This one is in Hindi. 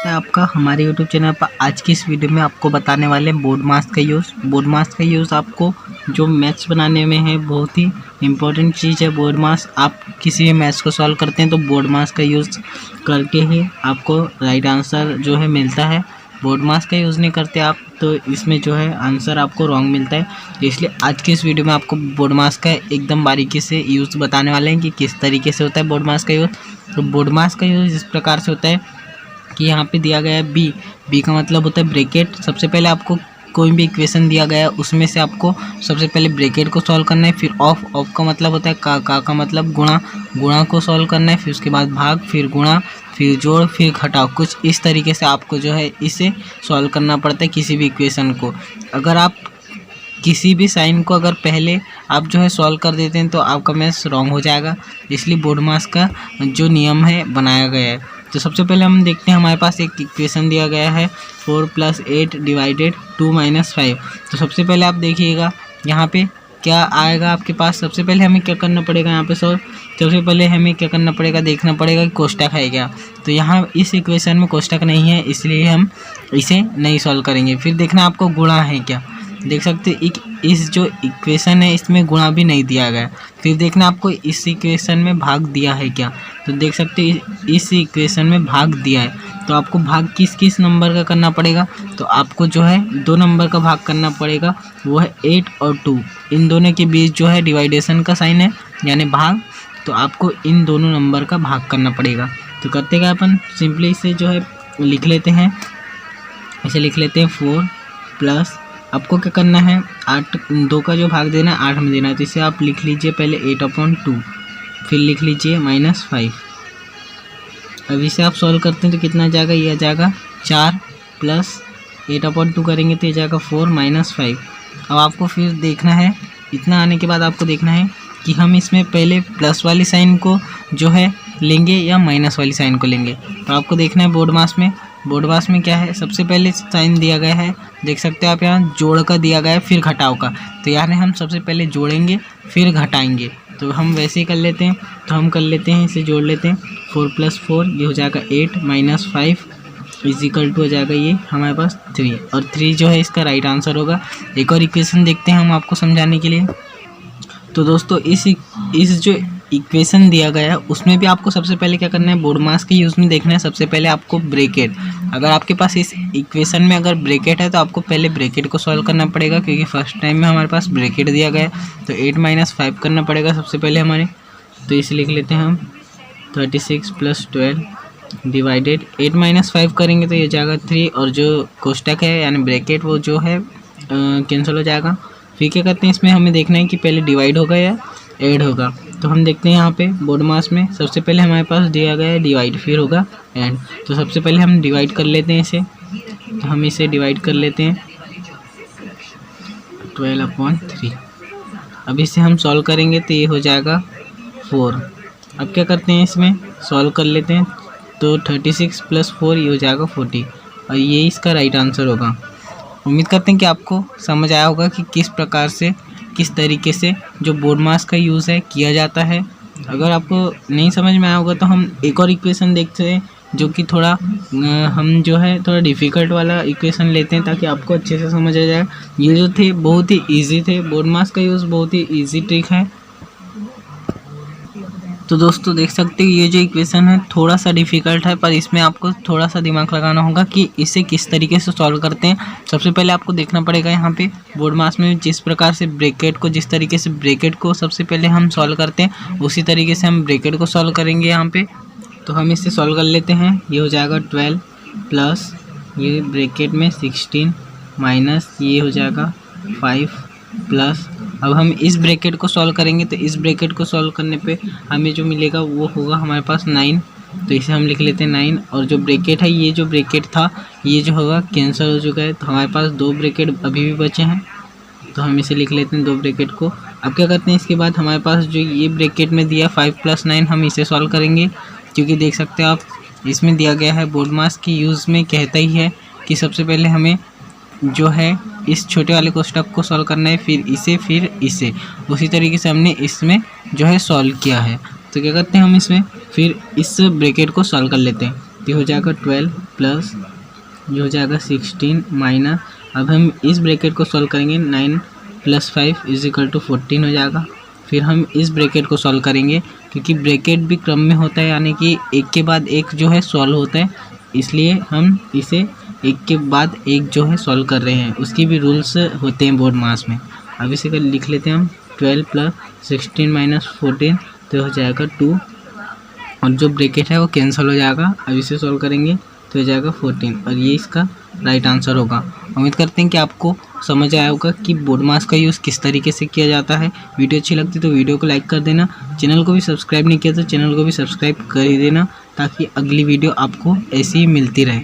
है आपका हमारे YouTube चैनल पर। आज की इस वीडियो में आपको बताने वाले हैं बोर्ड मास का यूज़। बोर्ड मास का यूज़ आपको जो मैथ्स बनाने में है बहुत ही इम्पोर्टेंट चीज़ है बोर्ड मास। आप किसी भी मैथ्स को सॉल्व करते हैं तो बोर्ड मास का यूज़ करके ही आपको राइट आंसर जो है मिलता है। बोर्ड मास का यूज़ नहीं करते आप तो इसमें जो है आंसर आपको रॉन्ग मिलता है। इसलिए आज की इस वीडियो में आपको बोर्ड मास का एकदम बारीकी से यूज़ बताने वाले हैं कि किस तरीके से होता है बोर्ड मास का यूज़। तो बोर्ड मास का यूज़ इस प्रकार से होता है कि यहाँ पे दिया गया है बी का मतलब होता है ब्रैकेट। सबसे पहले आपको कोई भी इक्वेशन दिया गया है उसमें से आपको सबसे पहले ब्रैकेट को सॉल्व करना है। फिर ऑफ का मतलब होता है का मतलब गुणा को सॉल्व करना है। फिर उसके बाद भाग, फिर गुणा, फिर जोड़, फिर घटाव। कुछ इस तरीके से आपको जो है इसे सॉल्व करना पड़ता है किसी भी इक्वेशन को। अगर आप किसी भी साइन को अगर पहले आप जो है सॉल्व कर देते हैं तो आपका मैथ्स रॉन्ग हो जाएगा। इसलिए बोर्ड मास का जो नियम है बनाया गया है। तो सबसे पहले हम देखते हैं, हमारे पास एक इक्वेशन दिया गया है 4 + 8 / 2 - 5। तो सबसे पहले आप देखिएगा यहाँ पे क्या आएगा आपके पास। सबसे पहले हमें क्या करना पड़ेगा यहाँ पे सबसे पहले हमें क्या करना पड़ेगा, देखना पड़ेगा कि कोष्टक है क्या। तो यहाँ इस इक्वेशन में कोष्टक नहीं है इसलिए हम इसे नहीं सॉल्व करेंगे। फिर देखना आपको गुणा है क्या, देख सकते इस जो इक्वेशन है इसमें गुणा भी नहीं दिया गया। फिर देखना आपको इस इक्वेशन में भाग दिया है क्या, तो देख सकते इस इक्वेशन में भाग दिया है। तो आपको भाग किस किस नंबर का करना पड़ेगा, तो आपको जो है 2 नंबर का भाग करना पड़ेगा, वो है 8 और 2। इन दोनों के बीच जो है डिवाइडेशन का साइन है यानी भाग, तो आपको इन दोनों नंबर का भाग करना पड़ेगा। तो करते क्या अपन सिंपली इसे जो है लिख लेते हैं, इसे लिख लेते हैं 4 प्लस आपको क्या करना है 8, 2 का जो भाग देना है 8 में देना है। तो इसे आप लिख लीजिए पहले 8/2, फिर लिख लीजिए -5। अब इसे आप सॉल्व करते हैं तो कितना जाएगा, ये आ जाएगा 4 प्लस 8/2 करेंगे तो ये जाएगा 4 - 5। अब आपको फिर देखना है, इतना आने के बाद आपको देखना है कि हम इसमें पहले प्लस वाली साइन को जो है लेंगे या माइनस वाली साइन को लेंगे। तो आपको देखना है बोर्ड मास में क्या है। सबसे पहले साइन दिया गया है, देख सकते हैं आप यहाँ जोड़ का दिया गया है फिर घटाव का। तो यानी हम सबसे पहले जोड़ेंगे फिर घटाएंगे। तो हम वैसे ही कर लेते हैं, तो हम कर लेते हैं, इसे जोड़ लेते हैं। 4 + 4 ये हो जाएगा 8 - 5 = हो जाएगा ये हमारे पास 3, और 3 जो है इसका राइट आंसर होगा। एक और इक्वेशन देखते हैं हम आपको समझाने के लिए। तो दोस्तों इस जो इक्वेशन दिया गया है उसमें भी आपको सबसे पहले क्या करना है, बोर्ड मास के यूज़ में देखना है। सबसे पहले आपको ब्रैकेट, अगर आपके पास इस इक्वेशन में अगर ब्रैकेट है तो आपको पहले ब्रैकेट को सॉल्व करना पड़ेगा, क्योंकि फर्स्ट टाइम में हमारे पास ब्रैकेट दिया गया है। तो 8 - 5 करना पड़ेगा सबसे पहले हमारे। तो इसे लिख लेते हैं हम 36 + 12 / 8 - 5 करेंगे तो ये जाएगा 3, और जो कोष्टक है यानी ब्रैकेट वो जो है कैंसिल हो जाएगा। फिर क्या करते हैं, इसमें हमें देखना है कि पहले डिवाइड होगा या ऐड होगा। तो हम देखते हैं यहाँ पे बोर्ड मास में सबसे पहले हमारे पास दिया गया है डिवाइड, फिर होगा ऐड। तो सबसे पहले हम डिवाइड कर लेते हैं इसे, तो हम इसे डिवाइड कर लेते हैं 12/3। अब इसे हम सॉल्व करेंगे तो ये हो जाएगा 4। अब क्या करते हैं, इसमें सॉल्व कर लेते हैं। तो 36 + 4 ये हो जाएगा 40, और ये इसका राइट आंसर होगा। उम्मीद करते हैं कि आपको समझ आया होगा कि किस तरीके से जो बोर्ड मास का यूज़ है किया जाता है। अगर आपको नहीं समझ में आया होगा तो हम एक और इक्वेशन देखते हैं जो कि थोड़ा हम जो है थोड़ा डिफ़िकल्ट वाला इक्वेशन लेते हैं ताकि आपको अच्छे से समझ आ जाए। ये जो थे बहुत ही इजी थे, बोर्ड मास का यूज़ बहुत ही इजी ट्रिक है। तो दोस्तों देख सकते हैं ये जो इक्वेशन है थोड़ा सा डिफ़िकल्ट है, पर इसमें आपको थोड़ा सा दिमाग लगाना होगा कि इसे किस तरीके से सॉल्व करते हैं। सबसे पहले आपको देखना पड़ेगा यहाँ पे बोर्ड मास में जिस प्रकार से जिस तरीके से ब्रैकेट को सबसे पहले हम सॉल्व करते हैं उसी तरीके से हम ब्रैकेट को सॉल्व करेंगे यहाँ पे। तो हम इसे सॉल्व कर लेते हैं। ये हो जाएगा 12 प्लस ये ब्रैकेट में 16 माइनस ये हो जाएगा 5 प्लस। अब हम इस ब्रैकेट को सॉल्व करेंगे तो इस ब्रैकेट को सॉल्व करने पे हमें जो मिलेगा वो होगा हमारे पास 9। तो इसे हम लिख लेते हैं 9, और जो ब्रैकेट है ये जो ब्रैकेट था ये जो होगा कैंसिल हो चुका है। तो हमारे पास 2 ब्रैकेट अभी भी बचे हैं, तो हम इसे लिख लेते हैं 2 ब्रैकेट को। अब क्या करते हैं, इसके बाद हमारे पास जो ये ब्रैकेट में दिया 5 + 9 हम इसे सॉल्व करेंगे, क्योंकि देख सकते हैं आप इसमें दिया गया है बोर्ड मास की यूज़ में कहता ही है कि सबसे पहले हमें जो है इस छोटे वाले कोष्टक को सॉल्व करना है, फिर इसे उसी तरीके से हमने इसमें जो है सॉल्व किया है। तो क्या करते हैं हम इसमें फिर इस ब्रैकेट को सॉल्व कर लेते हैं। ये हो जाएगा 12 प्लस जो हो जाएगा 16 माइनस, अब हम इस ब्रैकेट को सॉल्व करेंगे, 9 + 5 = 14 हो जाएगा। फिर हम इस ब्रैकेट को सॉल्व करेंगे क्योंकि ब्रैकेट भी क्रम में होता है, यानी कि एक के बाद एक जो है सॉल्व होता है, इसलिए हम इसे एक के बाद एक जो है सॉल्व कर रहे हैं। उसकी भी रूल्स होते हैं बोर्ड मास में। अब इसे कर लिख लेते हैं हम, 12 + 16 - 14 तो हो जाएगा 2, और जो ब्रैकेट है वो कैंसिल हो जाएगा। अब इसे सॉल्व करेंगे तो हो जाएगा 14, और ये इसका राइट आंसर होगा। उम्मीद करते हैं कि आपको समझ आया होगा कि बोर्ड मास का यूज़ किस तरीके से किया जाता है। वीडियो अच्छी लगती तो वीडियो को लाइक कर देना, चैनल को भी सब्सक्राइब नहीं किया तो चैनल को भी सब्सक्राइब कर ही देना, ताकि अगली वीडियो आपको ऐसी ही मिलती रहे।